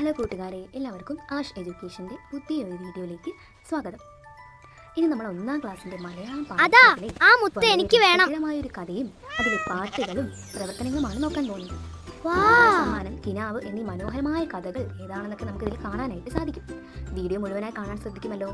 Hello കൂട്ടുകാരെ, എല്ലാവർക്കും ash എഡ്യൂക്കേഷൻ്റെ പുതിയൊരു വീഡിയോയിലേക്ക് സ്വാഗതം. ഇനി നമ്മൾ 1ാം ക്ലാസ്സിൻ്റെ മലയാളം പാഠമായൊരു കഥയും അതിലെ പാട്ടുകളും പ്രവർത്തനങ്ങളുമാണ് നോക്കാൻ പോകുന്നത്. സമ്മാനം, കിനാവ് എന്നീ മനോഹരമായ കഥകൾ ഏതാണെന്നൊക്കെ നമുക്ക് ഇതിൽ കാണാനായിട്ട് സാധിക്കും. വീഡിയോ മുഴുവനായി കാണാൻ ശ്രദ്ധിക്കുമല്ലോ.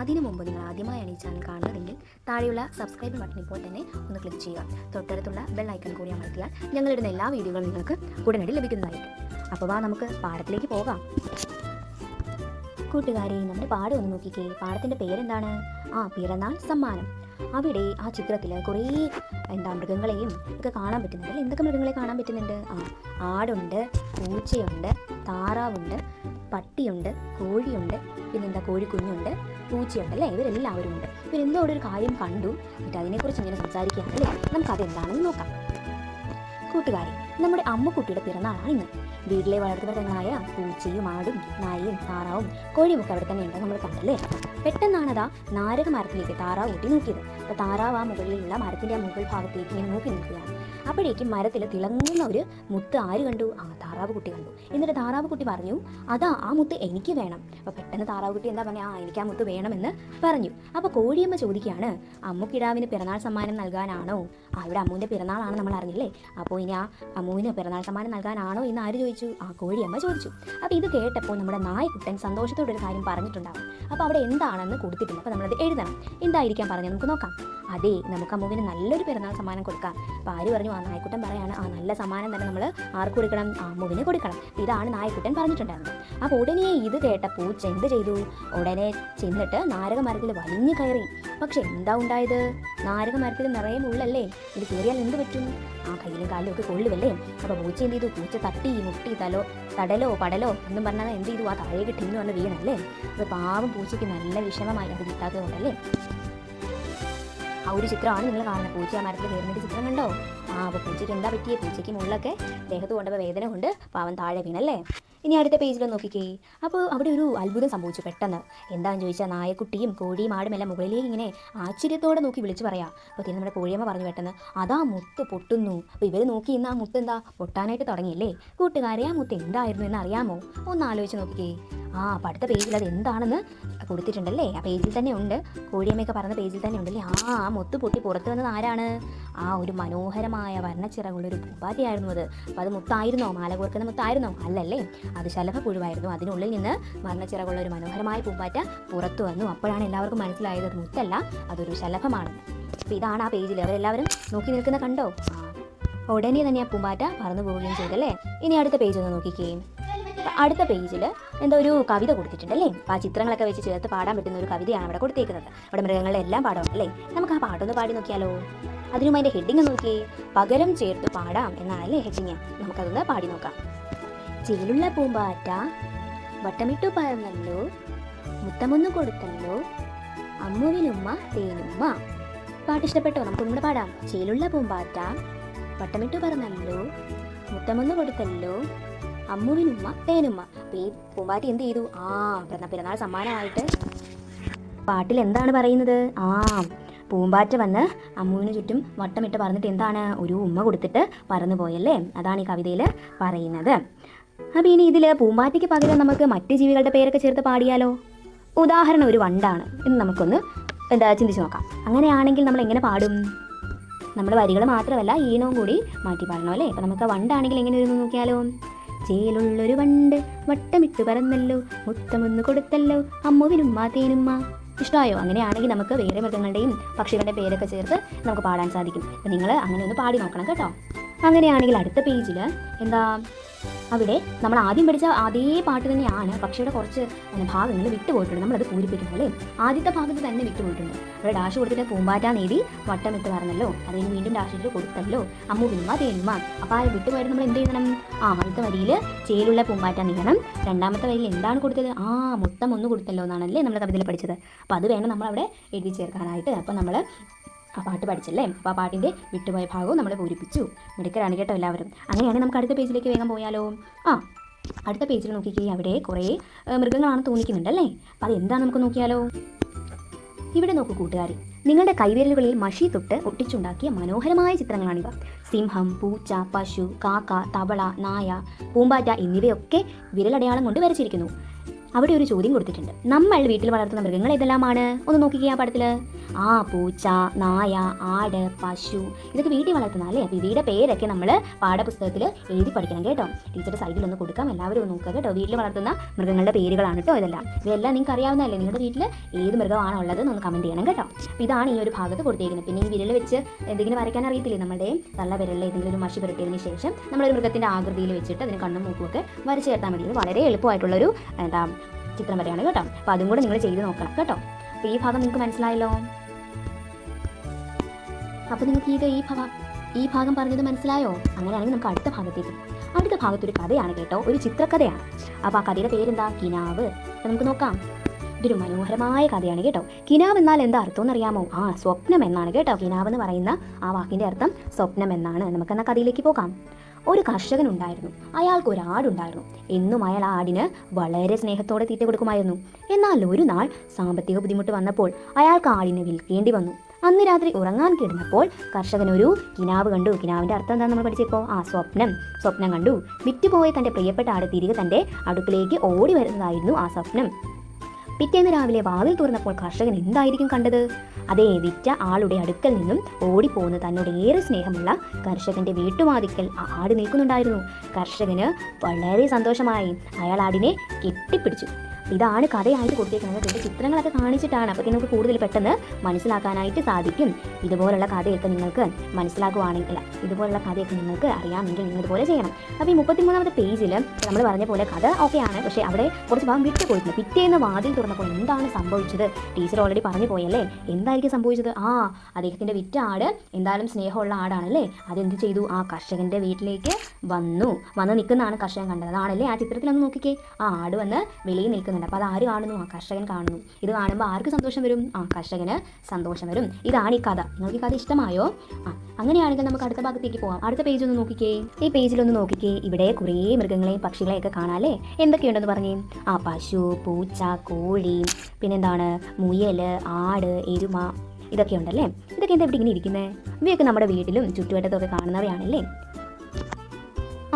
അതിനു മുമ്പ് നിങ്ങൾ ആദ്യമായാണ് ഈ ചാനൽ കാണുന്നതെങ്കിൽ താഴെയുള്ള സബ്സ്ക്രൈബ് ബട്ടൺ ഇപ്പോൾ തന്നെ ഒന്ന് ക്ലിക്ക് ചെയ്യുക. തൊട്ടടുത്തുള്ള ബെൽ ഐക്കൺ കൂടി അമർത്തിയാൽ ഞങ്ങളിടുന്ന എല്ലാ വീഡിയോകളും നിങ്ങൾക്ക് ഉടനടി ലഭിക്കുന്നതായിരിക്കും. അപ്പോൾ നമുക്ക് പാഠത്തിലേക്ക് പോകാം. കൂട്ടുകാരെ, നമ്മുടെ പാഠം ഒന്ന് നോക്കിക്കേ. പാഠത്തിൻ്റെ പേരെന്താണ്? പിറന്നാൾ സമ്മാനം. അവിടെ ആ ചിത്രത്തിൽ കുറേ മൃഗങ്ങളെയും ഒക്കെ കാണാൻ പറ്റുന്നുണ്ട്. എന്തൊക്കെ മൃഗങ്ങളെ കാണാൻ പറ്റുന്നുണ്ട്? ആടുണ്ട്, പൂച്ചയുണ്ട്, താറാവുണ്ട്, പട്ടിയുണ്ട്, കോഴിയുണ്ട്, പിന്നെന്താ കോഴിക്കുഞ്ഞുണ്ട്, പൂച്ചയുണ്ട് അല്ലേ? ഇവരെല്ലാവരും ഉണ്ട്. ഇവരെന്തോ അവിടെ ഒരു കാര്യം കണ്ടു, എന്നിട്ട് അതിനെക്കുറിച്ച് ഇങ്ങനെ സംസാരിക്കുകയാണ് അല്ലേ? നമുക്കത് എന്താണെന്ന് നോക്കാം. കൂട്ടുകാരെ, നമ്മുടെ അമ്മുക്കുട്ടിയുടെ പിറന്നാളാണ് ഇന്ന്. വീട്ടിലെ വളർത്തുമൃഗങ്ങളായ പൂച്ചയും ആടും നായയും താറാവും കോഴിയുമൊക്കെ അവിടെ തന്നെ ഉണ്ട്, നമ്മൾ കണ്ടല്ലേ? പെട്ടെന്നാണതാ നാരക മരത്തിലേക്ക് താറാവ് കൂട്ടി നോക്കിയത്. അപ്പോൾ താറാവ് ആ മുകളിലുള്ള മരത്തിൻ്റെ മുകൾ ഭാഗത്തേക്ക് ഇങ്ങനെ നോക്കി നിൽക്കുകയാണ്. അപ്പോഴേക്കും മരത്തിൽ തിളങ്ങുന്ന ഒരു മുത്ത് ആര് കണ്ടു? താറാവ് കുട്ടി കണ്ടു. എന്നിട്ട് താറാവ് കുട്ടി പറഞ്ഞു, ആ മുത്ത് എനിക്ക് വേണം. അപ്പോൾ പെട്ടെന്ന് താറാവ് കുട്ടി എന്താ പറഞ്ഞാൽ, എനിക്ക് ആ മുത്ത് വേണമെന്ന് പറഞ്ഞു. അപ്പോൾ കോഴിയമ്മ ചോദിക്കുകയാണ്, അമ്മുക്കിടാവിന് പിറന്നാൾ സമ്മാനം നൽകാനാണോ? ഇവിടെ അമ്മുവിൻ്റെ പിറന്നാളാണ് നമ്മൾ അറിഞ്ഞില്ലേ? അപ്പോൾ ഇനി ആ അമ്മുവിന് പിറന്നാൾ സമ്മാനം നൽകാനാണോ എന്ന് ആര് ചോദിച്ചു? കോഴിയമ്മ ചോദിച്ചു. അപ്പോൾ ഇത് കേട്ടപ്പോൾ നമ്മുടെ നായക്കുട്ടൻ സന്തോഷത്തോടെ ഒരു കാര്യം പറഞ്ഞിട്ടുണ്ടാവും. അപ്പോൾ അവിടെ എന്താണെന്ന് കൊടുത്തിട്ടില്ല. അപ്പോൾ നമ്മളത് എഴുതണം. എന്തായിരിക്കാം പറഞ്ഞത് നമുക്ക് നോക്കാം. അതെ, നമുക്ക് അമ്മുവിന് നല്ലൊരു പിറന്നാൾ സമ്മാനം കൊടുക്കാം. അപ്പോൾ ആര് പറഞ്ഞു? നായക്കുട്ടൻ പറയാണ്, നല്ല സമ്മാനം തന്നെ നമ്മൾ ആർക്ക് കൊടുക്കണം? അമ്മുവിന് കൊടുക്കണം. ഇതാണ് നായക്കുട്ടൻ പറഞ്ഞിട്ടുണ്ടായിരുന്നത്. അപ്പോൾ ഉടനെ ഇത് കേട്ട പൂച്ച എന്ത് ചെയ്തു? ഉടനെ ചെന്നിട്ട് നാരക മരത്തിൽ വലിഞ്ഞു കയറി. പക്ഷെ എന്താ ഉണ്ടായത്? നാരക മരത്തിൽ നിറയെ മുള്ളല്ലേ? ഇത് കയറിയാൽ എന്ത് പറ്റും? കയ്യിലും കാലിലും ഒക്കെ കൊള്ളുവല്ലേ? അപ്പോൾ പൂച്ച എന്ത് ചെയ്തു? പൂച്ച തട്ടി മുട്ടി തടലോ പടലോ എന്നും പറഞ്ഞാൽ എന്ത് ചെയ്തു? താഴേക്ക് ടിന്നു വന്ന് വീണല്ലേ? അപ്പോൾ പാവം പൂച്ചയ്ക്ക് നല്ല വിഷമമായി, അത് കിട്ടാത്തത് കൊണ്ടല്ലേ? ഒരു ചിത്രമാണ് നിങ്ങൾ കാണുന്നത്. പൂച്ച ആ മരത്തിൽ കയറുന്നൊരു ചിത്രം കണ്ടോ? അപ്പോൾ പൂച്ചയ്ക്ക് എന്താ പറ്റിയേ? പൂച്ചയ്ക്ക് മുള്ളൊക്കെ ദേഹത്ത് കൊണ്ടപ്പോൾ വേദന കൊണ്ട് പാവം താഴെ വീണല്ലേ? ഇനി അടുത്ത പേജിൽ നോക്കിക്കേ. അപ്പോൾ അവിടെ ഒരു അത്ഭുതം സംഭവിച്ചു പെട്ടെന്ന്. എന്താണെന്ന് ചോദിച്ചാൽ നായക്കുട്ടിയും കോഴിയും ആടും എല്ലാം മുകളിലേക്ക് ഇങ്ങനെ ആശ്ചര്യത്തോടെ നോക്കി വിളിച്ചു പറയാം. അപ്പോൾ നമ്മുടെ കോഴിയമ്മ പറഞ്ഞു പെട്ടെന്ന്, മുത്ത് പൊട്ടുന്നു. അപ്പോൾ ഇവർ നോക്കി ഇന്ന് ആ മുത്ത് എന്താ പൊട്ടാനായിട്ട് തുടങ്ങിയല്ലേ? കൂട്ടുകാരെ, ആ മുത്ത് എന്തായിരുന്നു എന്ന് അറിയാമോ? ഒന്ന് ആലോചിച്ച് നോക്കിക്കേ. അപ്പോൾ അടുത്ത പേജിൽ അത് എന്താണെന്ന് കൊടുത്തിട്ടുണ്ടല്ലേ? ആ പേജിൽ തന്നെ ഉണ്ട്. കോഴിയമ്മയൊക്കെ പറഞ്ഞ പേജിൽ തന്നെ ഉണ്ടല്ലേ? ആ മുത്ത് പൊട്ടി പുറത്ത് വന്നത് ആരാണ്? ഒരു മനോഹരമായ വർണ്ണച്ചിറകുള്ളൊരു പൂമ്പാറ്റയായിരുന്നു അത്. അപ്പോൾ അത് മുത്തായിരുന്നോ? മാല കോർക്കുന്ന മുത്തായിരുന്നോ? അല്ലല്ലേ, അത് ശലഭപ്പുഴുവായിരുന്നു. അതിനുള്ളിൽ നിന്ന് വർണ്ണച്ചിറകുള്ള ഒരു മനോഹരമായ പൂമ്പാറ്റ പുറത്തു വന്നു. അപ്പോഴാണ് എല്ലാവർക്കും മനസ്സിലായത് അത് മുത്തല്ല, അതൊരു ശലഭമാണെന്ന്. അപ്പോൾ ഇതാണ് ആ പേജിൽ അവരെല്ലാവരും നോക്കി നിൽക്കുന്ന കണ്ടോ? ഉടനെ തന്നെ ആ പൂമ്പാറ്റ പറന്നു പോവുകയും ചെയ്തല്ലേ? ഇനി അടുത്ത പേജ് ഒന്ന് നോക്കിക്കേ. അടുത്ത പേജിൽ എന്തോ ഒരു കവിത കൊടുത്തിട്ടുണ്ടല്ലേ? അപ്പോൾ ആ ചിത്രങ്ങളൊക്കെ വെച്ച് ചേർത്ത് പാടാൻ പറ്റുന്ന ഒരു കവിതയാണ് അവിടെ കൊടുത്തേക്കുന്നത്. അവിടെ മൃഗങ്ങളുടെ എല്ലാം പാടാമല്ലേ? നമുക്ക് ആ പാട്ടൊന്ന് പാടി നോക്കിയാലോ? അതിനും അതിൻ്റെ ഹെഡിങ് നോക്കിയേ. പകരം ചേർത്ത് പാടാം എന്നാണല്ലേ ഹെഡിങ്. നമുക്കതൊന്ന് പാടി നോക്കാം. ചേലുള്ള പൂമ്പാറ്റ വട്ടമിട്ടു പറന്നല്ലോ, മുത്തമൊന്നു കൊടുത്തല്ലോ, അമ്മുവിനുമ്മ തേനുമ്മ. പാട്ട് ഇഷ്ടപ്പെട്ടോ? നമുക്കൊന്നുകൂടെ പാടാം. ചേലുള്ള പൂമ്പാറ്റ വട്ടമിട്ടു പറന്നല്ലോ, മുത്തമൊന്നു കൊടുത്തല്ലോ, അമ്മുവിനുമ്മ തേനുമ്മ. അപ്പോൾ ഈ പൂമ്പാറ്റ എന്ത് ചെയ്തു? പിറന്നാൾ സമ്മാനമായിട്ട് പാട്ടിൽ എന്താണ് പറയുന്നത്? പൂമ്പാറ്റ വന്ന് അമ്മുവിന് ചുറ്റും വട്ടമിട്ട് പറഞ്ഞിട്ട് എന്താണ്? ഒരു ഉമ്മ കൊടുത്തിട്ട് പറന്നു പോയല്ലേ? അതാണ് ഈ കവിതയിൽ പറയുന്നത്. അപ്പോൾ ഇനി ഇതിൽ പൂമ്പാറ്റയ്ക്ക് പകരം നമുക്ക് മറ്റ് ജീവികളുടെ പേരൊക്കെ ചേർത്ത് പാടിയാലോ? ഉദാഹരണം ഒരു വണ്ടാണ് എന്ന് നമുക്കൊന്ന് ചിന്തിച്ച് നോക്കാം. അങ്ങനെയാണെങ്കിൽ നമ്മൾ എങ്ങനെ പാടും? നമ്മൾ വരികൾ മാത്രമല്ല ഈണവും കൂടി മാറ്റി പാടണം അല്ലേ? അപ്പോൾ നമുക്ക് വണ്ടാണെങ്കിൽ എങ്ങനെ വരുന്നു നോക്കിയാലോ? ചേലുള്ളൊരു വണ്ട് വട്ടമിട്ട് പറന്നല്ലോ, മുത്തമൊന്ന് കൊടുത്തല്ലോ, അമ്മുവിനുമ്മ തേനുമ്മ. ഇഷ്ടമായോ? അങ്ങനെയാണെങ്കിൽ നമുക്ക് വേറെ മൃഗങ്ങളുടെയും പക്ഷികളുടെ പേരൊക്കെ ചേർത്ത് നമുക്ക് പാടാൻ സാധിക്കും. അപ്പോൾ നിങ്ങൾ അങ്ങനെ ഒന്ന് പാടി നോക്കണം കേട്ടോ. അങ്ങനെയാണെങ്കിൽ അടുത്ത പേജിൽ അവിടെ നമ്മൾ ആദ്യം പഠിച്ച അതേ പാട്ട് തന്നെയാണ്, പക്ഷേ ഇവിടെ കുറച്ച് ഭാഗങ്ങൾ വിട്ടുപോയിട്ടുണ്ട്. നമ്മളത് പൂരിപ്പിക്കണം അല്ലേ? ആദ്യത്തെ ഭാഗത്ത് തന്നെ വിട്ടുപോയിട്ടുണ്ട്. അവിടെ ഡാഷ് കൊടുത്തിട്ട് പൂമ്പാറ്റ നേടി വട്ടമിട്ട് പറഞ്ഞല്ലോ, അതിന് വീണ്ടും ഡാഷിട്ട് കൊടുത്തല്ലോ, അമ്മുവിനുമ്മ തേനുമ്മ. അപ്പോൾ ആ വിട്ടുപോയിട്ട് നമ്മൾ എന്ത് ചെയ്യണം? ആദ്യത്തെ വരിയിൽ ചേലുള്ള പൂമ്പാറ്റ നീങ്ങണം. രണ്ടാമത്തെ വരിയിൽ എന്താണ് കൊടുത്തത്? മൊത്തം ഒന്ന് കൊടുത്തല്ലോ എന്നാണല്ലേ നമ്മൾ കവിതയിൽ പഠിച്ചത്. അപ്പോൾ അത് വേണം നമ്മളവിടെ എഴുതി ചേർക്കാനായിട്ട്. അപ്പോൾ നമ്മൾ ആ പാട്ട് പഠിച്ചല്ലേ? അപ്പോൾ ആ പാട്ടിൻ്റെ വിട്ടുപോയ ഭാഗവും നമ്മൾ പൂരിപ്പിച്ചു. മിടുക്കരാണ് കേട്ടോ എല്ലാവരും. അങ്ങനെയാണെങ്കിൽ നമുക്ക് അടുത്ത പേജിലേക്ക് വേഗം പോയാലോ? അടുത്ത പേജിൽ നോക്കിക്കേ. അവിടെ കുറേ മൃഗങ്ങളാണ് തോന്നിക്കുന്നുണ്ടല്ലേ? അപ്പോൾ അതെന്താണെന്ന് നമുക്ക് നോക്കിയാലോ? ഇവിടെ നോക്കൂ കൂട്ടുകാരി, നിങ്ങളുടെ കൈവിരലുകളിൽ മഷി തൊട്ട് ഒട്ടിച്ചുണ്ടാക്കിയ മനോഹരമായ ചിത്രങ്ങളാണിവ. സിംഹം, പൂച്ച, പശു, കാക്ക, തവള, നായ, പൂമ്പാറ്റ എന്നിവയൊക്കെ വിരലടയാളം കൊണ്ട് വരച്ചിരിക്കുന്നു. അവിടെ ഒരു ചോദ്യം കൊടുത്തിട്ടുണ്ട്. നമ്മൾ വീട്ടിൽ വളർത്തുന്ന മൃഗങ്ങൾ ഏതെല്ലാമാണ്? ഒന്ന് നോക്കിക്കുക ആ പടത്തിൽ. പൂച്ച, നായ, ആട്, പശു, ഇതൊക്കെ വീട്ടിൽ വളർത്തുന്ന അല്ലേ. അപ്പോൾ ഇവയുടെ പേരൊക്കെ നമ്മൾ പാഠപുസ്തകത്തിൽ എഴുതി പഠിക്കണം കേട്ടോ. ടീച്ചറുടെ സൈഡിലൊന്ന് കൊടുക്കാം, എല്ലാവരും ഒന്ന് നോക്കുക കേട്ടോ. വീട്ടിൽ വളർത്തുന്ന മൃഗങ്ങളുടെ പേരുകളാണ് കേട്ടോ ഇതെല്ലാം. ഇതെല്ലാം നിങ്ങൾക്ക് അറിയാവുന്നതല്ലേ. നിങ്ങളുടെ വീട്ടിൽ ഏത് മൃഗമാണോ ഉള്ളത് ഒന്ന് കമൻറ്റ് ചെയ്യണം കേട്ടോ. അപ്പോൾ ഇതാണ് ഈ ഒരു ഭാഗത്ത് കൊടുത്തേക്കുന്നത്. പിന്നെ ഈ വിരൽ വെച്ച് എന്തെങ്കിലും വരയ്ക്കാൻ അറിയത്തില്ലേ, നമ്മുടെ തള്ള വിരലിൽ ഏതെങ്കിലും ഒരു മഷി പുരട്ടിയതിന് ശേഷം നമ്മളൊരു മൃഗത്തിൻ്റെ ആകൃതിയിൽ വെച്ചിട്ട് അതിന് കണ്ണും മൂക്കുമൊക്കെ വരച്ച് ചേർത്താൽ മതി. ഇത് വളരെ എളുപ്പമായിട്ടുള്ളൊരു ചിത്രം വരെയാണ് കേട്ടോ. അപ്പോൾ അതും കൂടെ നിങ്ങൾ ചെയ്ത് നോക്കണം കേട്ടോ. അപ്പോൾ ഈ ഭാഗം നിങ്ങൾക്ക് മനസ്സിലായല്ലോ. അപ്പോൾ നിങ്ങൾക്ക് ഈ ഭാഗം പറഞ്ഞത് മനസ്സിലായോ? അങ്ങനെയാണെങ്കിൽ നമുക്ക് അടുത്ത ഭാഗത്തൊരു കഥയാണ് കേട്ടോ, ഒരു ചിത്രകഥയാണ്. അപ്പോൾ ആ കഥയുടെ പേരെന്താ? കിനാവ്. അപ്പോൾ നമുക്ക് നോക്കാം. ഇതൊരു മനോഹരമായ കഥയാണ് കേട്ടോ. കിനാവ് എന്നാൽ എന്താ അർത്ഥം എന്നറിയാമോ? സ്വപ്നം എന്നാണ് കേട്ടോ. കിനാവ് എന്ന് പറയുന്ന ആ വാക്കിൻ്റെ അർത്ഥം സ്വപ്നം എന്നാണ്. നമുക്കെന്നാൽ കഥയിലേക്ക് പോകാം. ഒരു കർഷകൻ ഉണ്ടായിരുന്നു. അയാൾക്ക് ഒരു ആടുണ്ടായിരുന്നു. എന്നും അയാൾ ആടിന് വളരെ സ്നേഹത്തോടെ തീറ്റ കൊടുക്കുമായിരുന്നു. എന്നാൽ ഒരു നാൾ സാമ്പത്തിക ബുദ്ധിമുട്ട് വന്നപ്പോൾ അയാൾക്ക് ആടിനെ വിൽക്കേണ്ടി വന്നു. അന്ന് രാത്രി ഉറങ്ങാൻ കിടന്നപ്പോൾ കർഷകൻ ഒരു കിനാവ് കണ്ടു. കിനാവിൻ്റെ അർത്ഥം എന്താണെന്ന് നമ്മൾ പഠിച്ചപ്പോൾ സ്വപ്നം കണ്ടു. വിറ്റുപോയ തൻ്റെ പ്രിയപ്പെട്ട ആട് തിരികെ തൻ്റെ അടുക്കിലേക്ക് ഓടി വരുന്നതായിരുന്നു ആ സ്വപ്നം. പിറ്റേന്ന് രാവിലെ വാതിൽ തുറന്നപ്പോൾ കർഷകൻ എന്തായിരിക്കും കണ്ടത്? അതേ, വിറ്റ ആളുടെ അടുക്കൽ നിന്നും ഓടിപ്പോകുന്ന തന്നോട് ഏറെ സ്നേഹമുള്ള കർഷകന്റെ വീട്ടുവാതിക്കൽ ആ ആട് നിൽക്കുന്നുണ്ടായിരുന്നു. കർഷകന് വളരെ സന്തോഷമായി. അയാൾ ആടിനെ കെട്ടിപ്പിടിച്ചു. ഇതാണ് കഥയായിട്ട് കൊടുത്തേക്കുന്നത്. ഇതിൻ്റെ ചിത്രങ്ങളൊക്കെ കാണിച്ചിട്ടാണ്. അപ്പോൾ നമുക്ക് കൂടുതൽ പെട്ടെന്ന് മനസ്സിലാക്കാനായിട്ട് സാധിക്കും. ഇതുപോലുള്ള കഥയൊക്കെ നിങ്ങൾക്ക് മനസ്സിലാക്കുവാണെങ്കിൽ, ഇതുപോലുള്ള കഥയൊക്കെ നിങ്ങൾക്ക് അറിയാമെങ്കിൽ നിങ്ങൾ ഇതുപോലെ ചെയ്യണം. അപ്പോൾ ഈ 33ാമത്തെ പേജിൽ നമ്മൾ പറഞ്ഞ പോലെ കഥ ഓക്കെയാണ്, പക്ഷേ അവിടെ കുറച്ച് ഭാഗം വിട്ടു പോയിരുന്നു. പിറ്റേന്ന് വാതിൽ തുറന്നപ്പോൾ എന്താണ് സംഭവിച്ചത്? ടീച്ചർ ഓൾറെഡി പറഞ്ഞു പോയല്ലേ. എന്തായിരിക്കും സംഭവിച്ചത്? അദ്ദേഹത്തിൻ്റെ വിറ്റ ആട് എന്തായാലും സ്നേഹമുള്ള ആടാണല്ലേ. അതെന്ത് ചെയ്തു? ആ കർഷകൻ്റെ വീട്ടിലേക്ക് വന്ന് നിൽക്കുന്നതാണ് കർഷകൻ കണ്ടത്. അതാണല്ലേ ആ ചിത്രത്തിലൊന്ന് നോക്കിക്കേ. ആ ആട് വന്ന് വെളിയിൽ നിൽക്കുന്നുണ്ട്. അപ്പോൾ അത് ആര് കാണുന്നു? ആ കർഷകൻ കാണുന്നു. ഇത് കാണുമ്പോൾ ആർക്ക് സന്തോഷം വരും? കർഷകന് സന്തോഷം വരും. ഇതാണ് ഈ കഥ. നിങ്ങൾക്ക് ഈ കഥ ഇഷ്ടമായോ? അങ്ങനെയാണെങ്കിൽ നമുക്ക് അടുത്ത ഭാഗത്തേക്ക് പോകാം. അടുത്ത പേജ് ഒന്ന് നോക്കിക്കേ. ഈ പേജിലൊന്ന് നോക്കിക്കേ. ഇവിടെ കുറേ മൃഗങ്ങളെയും പക്ഷികളെയൊക്കെ കാണാല്ലേ. എന്തൊക്കെയുണ്ടെന്ന് പറഞ്ഞേ. പശു, പൂച്ച, കോഴി, പിന്നെന്താണ്, മുയൽ, ആട്, എരുമ, ഇതൊക്കെ ഉണ്ടല്ലേ. ഇതൊക്കെ എന്താ ഇവിടെ ഇങ്ങനെ ഇരിക്കുന്നത്? ഇവയൊക്കെ നമ്മുടെ വീട്ടിലും ചുറ്റുവട്ടത്തൊക്കെ കാണുന്നവയാണല്ലേ.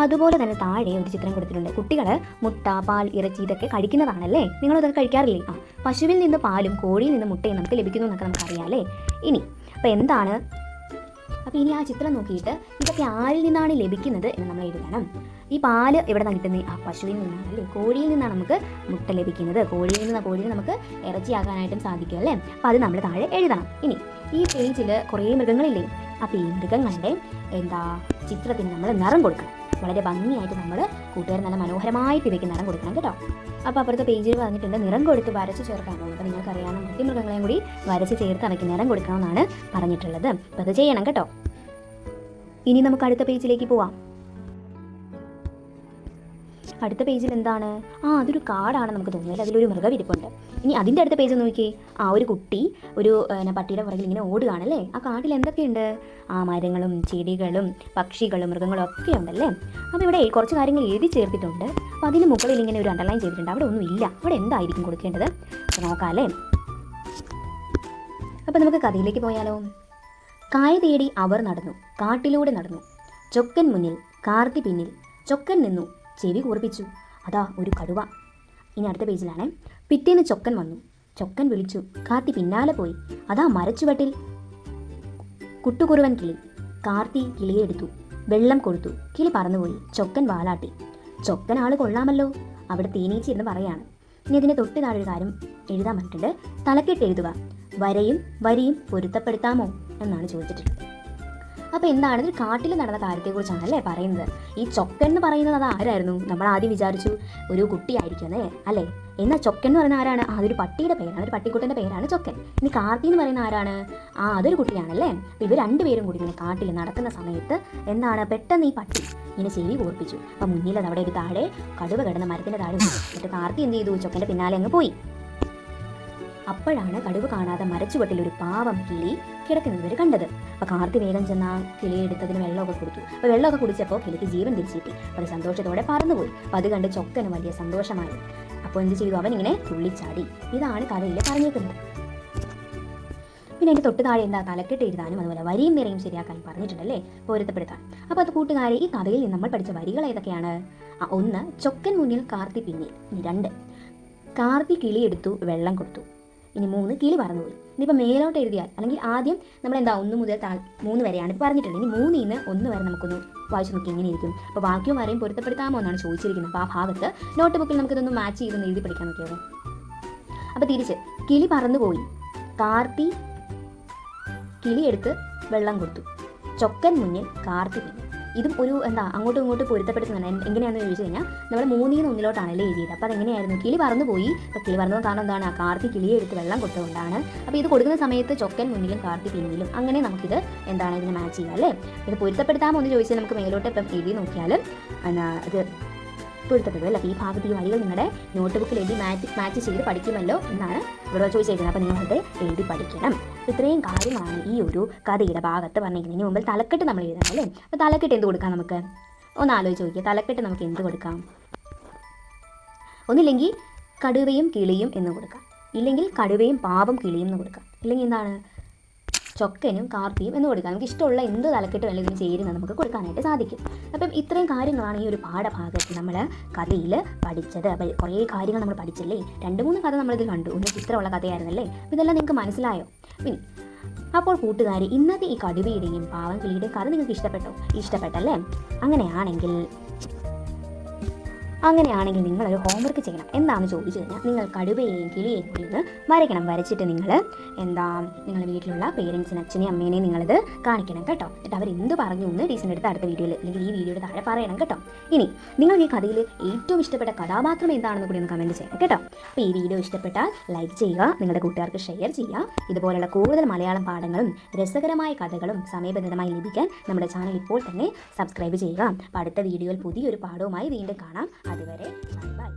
അതുപോലെ തന്നെ താഴെ ഒരു ചിത്രം കൊടുത്തിട്ടുണ്ട്. കുട്ടികൾ മുട്ട, പാൽ, ഇറച്ചി ഇതൊക്കെ കഴിക്കുന്നതാണല്ലേ. നിങ്ങളതൊക്കെ കഴിക്കാറില്ലേ? പശുവിൽ നിന്ന് പാലും കോഴിയിൽ നിന്ന് മുട്ടയും നമുക്ക് ലഭിക്കുന്നു എന്നൊക്കെ നമുക്കറിയാം അല്ലേ. ഇനി ആ ചിത്രം നോക്കിയിട്ട് ഇതൊക്കെ ആരിൽ നിന്നാണ് ലഭിക്കുന്നത് എന്ന് നമ്മൾ എഴുതണം. ഈ പാല് എവിടെ നിന്നാണ് കിട്ടുന്നത്? പശുവിൽ നിന്നാണ് അല്ലേ. കോഴിയിൽ നിന്നാണ് നമുക്ക് മുട്ട ലഭിക്കുന്നത്. കോഴിയിൽ നമുക്ക് ഇറച്ചിയാക്കാനായിട്ടും സാധിക്കും അല്ലേ. അപ്പോൾ അത് നമ്മൾ താഴെ എഴുതണം. ഇനി ഈ പേജിൽ കുറേ മൃഗങ്ങളില്ലേ. അപ്പോൾ ഈ മൃഗങ്ങളുടെ ചിത്രത്തിന് നമ്മൾ നിറം കൊടുക്കണം. വളരെ ഭംഗിയായിട്ട് നമ്മൾ കൂട്ടുകാർ നല്ല മനോഹരമായിട്ട് ഇവയ്ക്ക് നിറം കൊടുക്കണം കേട്ടോ. അപ്പോൾ അപ്പുറത്തെ പേജിൽ പറഞ്ഞിട്ടുണ്ട് നിറം കൊടുത്ത് വരച്ച് ചേർക്കാനുള്ളത്. അപ്പോൾ നിങ്ങൾക്കറിയാവുന്ന മറ്റു മൃഗങ്ങളെയും കൂടി വരച്ച് ചേർത്ത് അവയ്ക്ക് നിറം കൊടുക്കണമെന്നാണ് പറഞ്ഞിട്ടുള്ളത്. അപ്പോൾ അത് ചെയ്യണം കേട്ടോ. ഇനി നമുക്ക് അടുത്ത പേജിലേക്ക് പോവാം. അടുത്ത പേജിൽ എന്താണ്? അതൊരു കാടാണ് നമുക്ക് തോന്നുന്നത്. അതിലൊരു മൃഗവിരിപ്പുണ്ട്. ഇനി അതിൻ്റെ അടുത്ത പേജ് നോക്കിയേ. ഒരു കുട്ടി ഒരു പട്ടിയുടെ പുറകിൽ ഇങ്ങനെ ഓടുകയാണല്ലേ. ആ കാട്ടിൽ എന്തൊക്കെയുണ്ട്? മരങ്ങളും ചെടികളും പക്ഷികളും മൃഗങ്ങളും ഒക്കെ ഉണ്ടല്ലേ. അപ്പോൾ ഇവിടെ കുറച്ച് കാര്യങ്ങൾ എഴുതി ചേർത്തിട്ടുണ്ട്. അപ്പോൾ അതിന് മുകളിൽ ഇങ്ങനെ ഒരു അണ്ടർലൈൻ ചെയ്തിട്ടുണ്ട്. അവിടെ ഒന്നും ഇല്ല. അവിടെ എന്തായിരിക്കും കൊടുക്കേണ്ടത്? അപ്പോൾ നോക്കാം അല്ലേ. അപ്പോൾ നമുക്ക് കഥയിലേക്ക് പോയാലോ. കായ തേടി അവർ നടന്നു. കാട്ടിലൂടെ നടന്നു. ചൊക്കൻ മുന്നിൽ, കാർത്തി പിന്നിൽ. ചൊക്കൻ നിന്നു, ചെവി കൂർപ്പിച്ചു. അതാ ഒരു കടുവ. ഇനി അടുത്ത പേജിലാണ്. പിറ്റേന്ന് ചൊക്കൻ വന്നു. ചൊക്കൻ വിളിച്ചു. കാർത്തി പിന്നാലെ പോയി. അതാ മരച്ചുവട്ടിൽ കുട്ടുകുറുവൻ കിളി. കാർത്തി കിളിയെ എടുത്തു. വെള്ളം കൊടുത്തു. കിളി പറന്നുപോയി. ചൊക്കൻ വാലാട്ടി. ചൊക്കൻ ആള് കൊള്ളാമല്ലോ. അവിടെ തേനീച്ച എന്ന് പറയാണ്. ഇനി അതിൻ്റെ തൊട്ട് താഴെ ഒരു കാര്യം എഴുതാൻ പറഞ്ഞിട്ടുണ്ട്. തലക്കെട്ട് എഴുതുക. വരയും വരിയും പൊരുത്തപ്പെടുത്താമോ എന്നാണ് ചോദിച്ചിട്ടുള്ളത്. അപ്പോൾ എന്താണ്? ഇത് കാട്ടിൽ നടന്ന കാര്യത്തെക്കുറിച്ചാണല്ലേ പറയുന്നത്. ഈ ചൊക്കൻ എന്ന് പറയുന്നത് അത് ആരായിരുന്നു? നമ്മൾ ആദ്യം വിചാരിച്ചു ഒരു കുട്ടിയായിരിക്കും അല്ലേ. എന്നാൽ ചൊക്കൻ എന്ന് പറയുന്ന ആരാണ്? അതൊരു പട്ടിയുടെ പേരാണ്, ഒരു പട്ടിക്കുട്ടൻ്റെ പേരാണ് ചൊക്കൻ. ഇനി കാർത്തി എന്ന് പറയുന്ന ആരാണ്? അതൊരു കുട്ടിയാണല്ലേ. അപ്പോൾ ഇവർ രണ്ടുപേരും കൂടി ഇങ്ങനെ കാട്ടിൽ നടക്കുന്ന സമയത്ത് പെട്ടെന്ന് ഈ പട്ടി ഇങ്ങനെ ചെവി കൂർപ്പിച്ചു. അപ്പോൾ മുന്നിൽ അവിടെ ഒരു താഴെ കടുവ കിടന്ന മരത്തിൻ്റെ താഴെ. എന്നിട്ട് കാർത്തി എന്ത് ചെയ്തു? ചൊക്കൻ്റെ പിന്നാലെ അങ്ങ് പോയി. അപ്പോഴാണ് കടുവ കാണാതെ മരച്ചുവട്ടിൽ ഒരു പാവം കിളി കിടക്കുന്നത് കണ്ടത്. അപ്പോൾ കാർത്തി വേഗം ചെന്ന് ആ കിളിയെ എടുത്തതിന് വെള്ളമൊക്കെ കൊടുത്തു. അപ്പോൾ വെള്ളമൊക്കെ കുടിച്ചപ്പോൾ കിളിക്ക് ജീവൻ തിരിച്ചു കിട്ടി. അപ്പോൾ സന്തോഷത്തോടെ പറന്നുപോയി. അപ്പോൾ അത് കണ്ട് ചൊക്കന് വലിയ സന്തോഷമായി. അപ്പോൾ എന്ത് ചെയ്തു? അവൻ ഇങ്ങനെ തുള്ളിച്ചാടി. ഇതാണ് കഥയിൽ പറഞ്ഞേക്കുന്നത്. പിന്നെ അതിൻ്റെ തൊട്ട് താഴെ എന്താ തലക്കെട്ട് എഴുതാനും അതുപോലെ വരിയും നിറയും ശരിയാക്കാൻ പറഞ്ഞിട്ടുണ്ടല്ലേ, പൊരുത്തപ്പെടുത്താൻ. അപ്പോൾ അത് കൂട്ടുകാരെ, ഈ കഥയിൽ നിന്ന് നമ്മൾ പഠിച്ച വരികൾ ഏതൊക്കെയാണ്? 1 ചൊക്കൻ മുന്നിൽ കാർത്തി പിന്നിൽ. ഇനി 2 കാർത്തി കിളിയെടുത്തു വെള്ളം കൊടുത്തു. ഇനി 3 കിളി പറന്നുപോയി. ഇനിയിപ്പോൾ മേലോട്ട് എഴുതിയാൽ, അല്ലെങ്കിൽ ആദ്യം നമ്മൾ എന്താ 1 മുതൽ 3 വരെയാണ് ഇപ്പോൾ പറഞ്ഞിട്ടുള്ളത്. ഇനി 3 നിന്ന് 1 വരെ നമുക്കൊന്ന് വായിച്ച് നോക്കി എങ്ങനെ ഇരിക്കും. അപ്പോൾ വാക്യവും വരെയും പൊരുത്തപ്പെടുത്താമോ എന്നാണ് ചോദിച്ചിരിക്കുന്നത്. അപ്പോൾ ആ ഭാഗത്ത് നോട്ട് ബുക്കിൽ നമുക്കിതൊന്ന് മാച്ച് ചെയ്തൊന്ന് എഴുതി പഠിക്കാൻ നോക്കിയാലോ. അപ്പോൾ തിരിച്ച് കിളി പറന്നുപോയി, കാർത്തി കിളിയെടുത്ത് വെള്ളം കൊടുത്തു, ചൊക്കൻ മുന്നിൽ കാർത്തി പിന്നിൽ. ഇതും ഒരു എന്താ അങ്ങോട്ടും ഇങ്ങോട്ടും പൊരുത്തപ്പെടുത്തുന്നുണ്ട്. എങ്ങനെയാണെന്ന് ചോദിച്ചു കഴിഞ്ഞാൽ നമ്മൾ 3 നിന്ന് 1 എഴുതിയത്. അപ്പോൾ അതെങ്ങനെയായിരുന്നു? കിളി പറന്നുപോയി. അപ്പോൾ കിളി പറന്നു കാരണം എന്താണ്? കാർത്തി കിളിയെ എടുത്ത് വെള്ളം കൊടുത്തുകൊണ്ടാണ്. അപ്പോൾ ഇത് കൊടുക്കുന്ന സമയത്ത് ചൊക്കൻ മുന്നിലും കാർത്തി പിന്നിലും, അങ്ങനെ നമുക്കിത് എന്താണ് ഇതിനെ മാച്ച് ചെയ്യുക അല്ലേ. ഇത് പൊരുത്തപ്പെടുത്താമോ എന്ന് ചോദിച്ചാൽ നമുക്ക് മേലോട്ട് ഇപ്പം എഴുതി നോക്കിയാൽ ഇത് പൊരുത്തപ്പെടും അല്ലേ. അപ്പോൾ ഈ ഭാഗത്ത് ഈ വരികൾ നിങ്ങളുടെ നോട്ട് ബുക്കിൽ എഴുതി മാച്ച് ചെയ്ത് പഠിക്കുമല്ലോ എന്നാണ് ഇവിടെ ചോദിച്ചിരിക്കുന്നത്. അപ്പോൾ നിങ്ങളത് എഴുതി പഠിക്കണം. ഇത്രയും കാര്യമാണ് ഈ ഒരു കഥയുടെ ഭാഗത്ത് പറഞ്ഞിരിക്കുന്നത്. ഇനി മുമ്പിൽ തലക്കെട്ട് നമ്മൾ എഴുതണം അല്ലേ. അപ്പോൾ തലക്കെട്ട് എന്ത് കൊടുക്കാം നമുക്ക്? ഒന്ന് ആലോചിച്ച് നോക്കിയാൽ തലക്കെട്ട് നമുക്ക് എന്ത് കൊടുക്കാം? ഒന്നില്ലെങ്കിൽ കടുവയും കിളിയും എന്ന് കൊടുക്കാം, ഇല്ലെങ്കിൽ കടുവയും പാവം കിളിയും എന്ന് കൊടുക്കാം, ഇല്ലെങ്കിൽ എന്താണ് ചൊക്കനും കാർത്തിയും എന്ന് കൊടുക്കാം. നമുക്ക് ഇഷ്ടമുള്ള എന്ത് തലക്കെട്ട് വേണമെങ്കിലും ഇതിന് ചേരുന്നത് നമുക്ക് കൊടുക്കാനായിട്ട് സാധിക്കും. അപ്പം ഇത്രയും കാര്യങ്ങളാണ് ഈ ഒരു പാഠഭാഗത്ത് നമ്മൾ കഥയിൽ പഠിച്ചത്. അപ്പോൾ കുറേ കാര്യങ്ങൾ നമ്മൾ പഠിച്ചില്ലേ. 2-3 കഥ നമ്മളിത് കണ്ടു. ഒന്ന് ചിത്രമുള്ള കഥയായിരുന്നല്ലേ. അപ്പോൾ ഇതെല്ലാം നിങ്ങൾക്ക് മനസ്സിലായോ? പിന്നെ അപ്പോൾ കൂട്ടുകാരി, ഇന്നത്തെ ഈ കടുവയുടെയും പാവം കിളിയുടെയും കഥ നിങ്ങൾക്ക് ഇഷ്ടപ്പെട്ടല്ലേ? അങ്ങനെയാണെങ്കിൽ നിങ്ങളൊരു ഹോംവർക്ക് ചെയ്യണം. എന്താണെന്ന് ചോദിച്ചു കഴിഞ്ഞാൽ നിങ്ങൾ കടുവയെയും കിളിയെയും നിന്ന് വരയ്ക്കണം. വരച്ചിട്ട് നിങ്ങളുടെ വീട്ടിലുള്ള പേരൻസിന്, അച്ഛനെയും അമ്മേനെയും നിങ്ങളിത് കാണിക്കണം കേട്ടോ. എന്നിട്ട് അവരെന്ത് പറഞ്ഞു എന്ന് ടീച്ചറിൻ്റെ അടുത്ത് അടുത്ത വീഡിയോയിൽ അല്ലെങ്കിൽ ഈ വീഡിയോയുടെ താഴെ പറയണം കേട്ടോ. ഇനി നിങ്ങൾക്ക് ഈ കഥയിൽ ഏറ്റവും ഇഷ്ടപ്പെട്ട കഥാപാത്രം എന്താണെന്ന് കൂടി ഒന്ന് കമൻറ്റ് ചെയ്യണം കേട്ടോ. അപ്പോൾ ഈ വീഡിയോ ഇഷ്ടപ്പെട്ടാൽ ലൈക്ക് ചെയ്യുക, നിങ്ങളുടെ കൂട്ടുകാർക്ക് ഷെയർ ചെയ്യുക. ഇതുപോലുള്ള കൂടുതൽ മലയാളം പാഠങ്ങളും രസകരമായ കഥകളും സമയബന്ധിതമായി ലഭിക്കാൻ നമ്മുടെ ചാനൽ ഇപ്പോൾ തന്നെ സബ്സ്ക്രൈബ് ചെയ്യുക. അപ്പോൾ അടുത്ത വീഡിയോയിൽ പുതിയൊരു പാഠവുമായി വീണ്ടും കാണാം. അതുവരെ ബൈ.